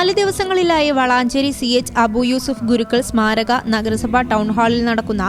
4 ദിവസങ്ങളിലായി വളാഞ്ചേരി CH അബു യൂസുഫ് ഗുരുക്കൾ സ്മാരക നഗരസഭാ ടൗൺ ഹാളിൽ നടക്കുന്ന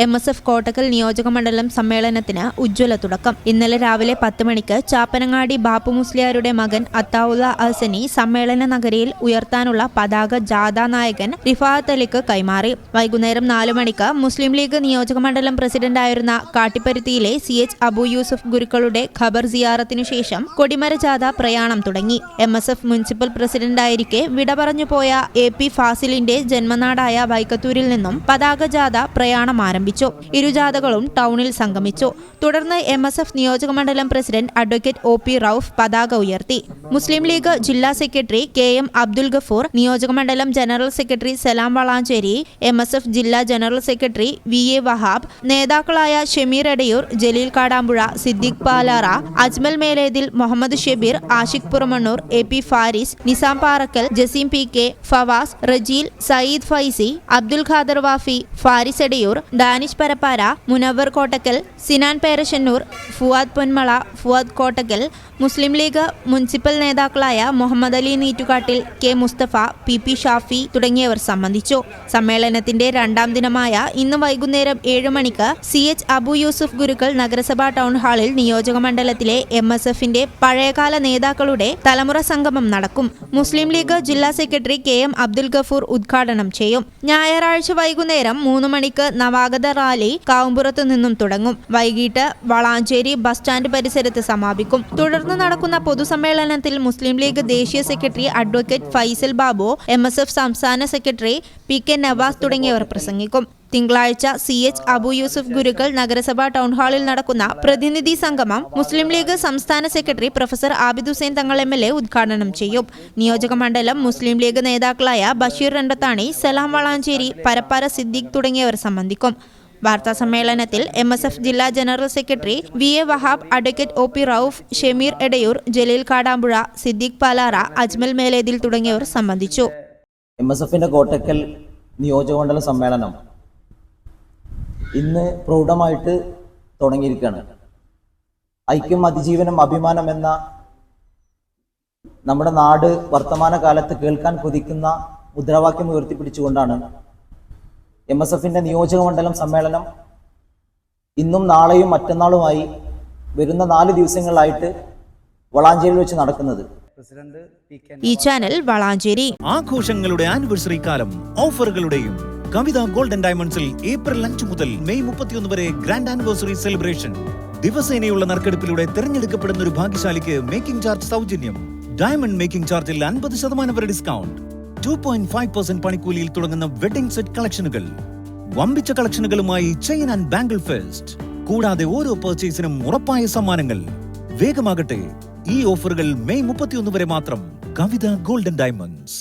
MSF കോട്ടക്കൽ നിയോജക മണ്ഡലം സമ്മേളനത്തിന് ഉജ്ജ്വല തുടക്കം. ഇന്നലെ രാവിലെ 10 മണിക്ക് ചാപ്പനങ്ങാടി ബാപ്പു മുസ്ലിയാരുടെ മകൻ അത്താവുള്ള അഹ്സനി സമ്മേളന നഗരിയിൽ ഉയർത്താനുള്ള പതാക ജാഥാ നായകൻ റിഫാഅത്ത് അലിക്ക് കൈമാറി. വൈകുന്നേരം 4 മണിക്ക് മുസ്ലിം ലീഗ് നിയോജക മണ്ഡലം പ്രസിഡന്റായിരുന്ന കാട്ടിപ്പരുത്തിയിലെ CH അബു യൂസുഫ് ഗുരുക്കളുടെ ഖബർ സിയാറത്തിനു ശേഷം കൊടിമര ജാഥ പ്രയാണം തുടങ്ങി. MSF മുനിസിപ്പൽ പ്രസിഡന്റായിരിക്കെ വിട പറഞ്ഞുപോയ AP ഫാസിലിന്റെ ജന്മനാടായ വൈക്കത്തൂരിൽ നിന്നും പതാക ജാഥ പ്രയാണം ആരംഭിച്ചു. ഇരു ജാഥകളും ടൗണിൽ സംഗമിച്ചു. തുടർന്ന് MSF നിയോജക മണ്ഡലം പ്രസിഡന്റ് അഡ്വക്കേറ്റ് OP റൌഫ് പതാക ഉയർത്തി. മുസ്ലിം ലീഗ് ജില്ലാ സെക്രട്ടറി KM അബ്ദുൽ ഗഫൂർ, നിയോജക മണ്ഡലം ജനറൽ സെക്രട്ടറി സലാം വളാഞ്ചേരി, MSF ജില്ലാ ജനറൽ സെക്രട്ടറി VA വഹാബ്, നേതാക്കളായ ഷമീർ എടയൂർ, ജലീൽ കാടാമ്പുഴ, സിദ്ദീഖ് പാലാറ, അജ്മൽ മേലേതിൽ, മുഹമ്മദ് ഷബീർ, ആഷിഖ് പുറമണ്ണൂർ, AP ഫാരിസ്, നിസാം പാറക്കൽ, ജസീം PK, ഫവാസ്, റജീൽ, സയ്യിദ് ഫൈസി, അബ്ദുൽ ഖാദർ വാഫി, ഫാരിസ് എടയൂർ, ദാനിഷ് പരപ്പാര, മുനവർ കോട്ടക്കൽ, സിനാൻ പേരശന്നൂർ, ഫുവാദ് പൊന്മള, ഫുവാദ് കോട്ടക്കൽ, മുസ്ലിം ലീഗ് മുനിസിപ്പൽ നേതാക്കളായ മുഹമ്മദ് അലി നീറ്റുകാട്ടിൽ, K മുസ്തഫ, PP ഷാഫി തുടങ്ങിയവർ സംബന്ധിച്ചു. സമ്മേളനത്തിന്റെ 2ാം ദിനമായ ഇന്ന് വൈകുന്നേരം 7 മണിക്ക് CH അബു യൂസുഫ് ഗുരുക്കൾ നഗരസഭാ ടൗൺ ഹാളിൽ നിയോജക മണ്ഡലത്തിലെ MSFന്റെ പഴയകാല നേതാക്കളുടെ തലമുറ സംഗമം നടക്കും. മുസ്ലിം ലീഗ് ജില്ലാ സെക്രട്ടറി KM അബ്ദുൽ ഗഫൂർ ഉദ്ഘാടനം ചെയ്യും. ഞായറാഴ്ച വൈകുന്നേരം 3 മണിക്ക് നവാഗത റാലി കാവുംപുറത്തു നിന്നും തുടങ്ങും. വൈകിട്ട് വളാഞ്ചേരി ബസ് സ്റ്റാൻഡ് പരിസരത്ത് സമാപിക്കും. തുടർന്ന് നടക്കുന്ന പൊതുസമ്മേളനത്തിൽ മുസ്ലിം ലീഗ് ദേശീയ secretary advocate Faisal Babu, MSF സംസ്ഥാന സെക്രട്ടറി PK നവാസ് തുടങ്ങിയവർ പ്രസംഗിക്കും. തിങ്കളാഴ്ച CH അബു യൂസുഫ് ഗുരുക്കൾ നഗരസഭാ ടൗൺ ഹാളിൽ നടക്കുന്ന പ്രതിനിധി സംഗമം മുസ്ലിം ലീഗ് സംസ്ഥാന secretary professor Abid Hussain Thangal MLA ഉദ്ഘാടനം ചെയ്യും. നിയോജക മണ്ഡലം മുസ്ലിം ലീഗ് നേതാക്കളായ ബഷീർ രണ്ടത്താണി, സലാം വളാഞ്ചേരി, പരപ്പാര സിദ്ദീഖ് തുടങ്ങിയവർ സംബന്ധിക്കും. വാർത്താ സമ്മേളനത്തിൽ MSF ജില്ലാ general secretary VA Wahab, advocate OP Rauf, Shameer Edayur, Jaleel Kadampuzha, Siddique Palara, Ajmal Melethil തുടങ്ങിയവർ സംബന്ധിച്ചു. MSFന്റെ കോട്ടക്കൽ നിയോജകമണ്ഡല സമ്മേളനം ഇന്ന് പ്രൗഢമായിട്ട് തുടങ്ങിയിരിക്കുകയാണ്. ഐക്യം, അതിജീവനം, അഭിമാനം എന്ന നമ്മുടെ നാട് വർത്തമാന കാലത്ത് കേൾക്കാൻ കൊതിക്കുന്ന മുദ്രാവാക്യം ഉയർത്തിപ്പിടിച്ചുകൊണ്ടാണ് MSFന്റെ നിയോജകമണ്ഡലം സമ്മേളനം ഇന്നും നാളെയും മറ്റന്നാളുമായി വരുന്ന 4 ദിവസങ്ങളായിട്ട് വളാഞ്ചേരിയിൽ വെച്ച് നടക്കുന്നത്. ഈ ചാനൽ വളാഞ്ചേരി. ആഘോഷങ്ങളുടെ ആനിവേഴ്സറി കാലം ഓഫറുകളുടെയും കവിത ഗോൾഡൻ ഡയമണ്ട്സിൽ ഏപ്രിൽ 5 മുതൽ മെയ് 31 വരെ ഗ്രാൻഡ് ആനിവേഴ്സറി സെലിബ്രേഷൻ. ദിവസേനയുള്ള നറുക്കെടുപ്പിലൂടെ തിരഞ്ഞെടുക്കപ്പെടുന്ന ഒരു ഭാഗ്യശാലിക്ക് മേക്കിംഗ് ചാർജ് സൗജന്യം. ഡയമണ്ട് മേക്കിംഗ് ചാർജിൽ 50% വരെ ഡിസ്കൗണ്ട്. 2.5% പണിക്കൂലിയിൽ തുടങ്ങുന്ന വെഡിംഗ് സെറ്റ് കളക്ഷനുകൾ. വമ്പിച്ച കളക്ഷനുകളുമായി ചെയിൻ ആൻഡ് ബാംഗിൾ ഫെസ്റ്റ്. കൂടാതെ ഓരോ പർച്ചേസിനും ഉറപ്പായ സമ്മാനങ്ങൾ. വേഗമാകട്ടെ, ഈ ഓഫറുകൾ മെയ് 31 വരെ മാത്രം. കവിത ഗോൾഡൻ ഡയമണ്ട്സ്.